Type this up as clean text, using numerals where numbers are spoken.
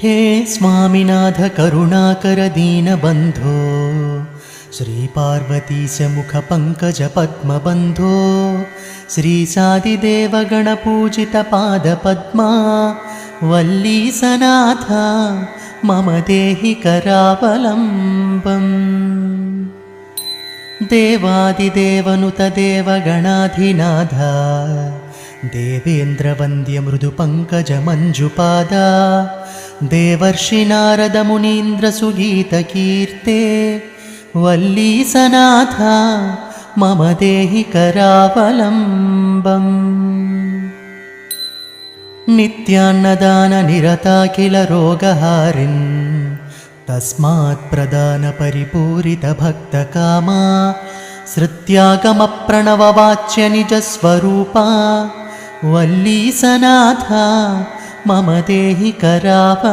हे स्वामिनाथ करुणाकर दीनबन्धो श्रीपार्वतीश मुखपङ्कजपद्मबन्धो श्रीसादिदेवगणपूजितपादपद्मा वल्लीसनाथ मम देहि करावलम्बम्। देवादिदेवनुत देवगणाधिनाथ देवेन्द्रवन्द्य मृदुपङ्कजमञ्जुपादा देवर्षिनारदमुनीन्द्रसुगीतकीर्ते वल्लीसनाथ मम देहि करावलम्बम्। नित्यान्नदाननिरताखिलरोगहारिन् तस्मात् प्रदानपरिपूरितभक्तकामा श्रुत्यागमप्रणववाच्य निजस्वरूपा वल्लीसनाथ मम देहि करावलम्बम्।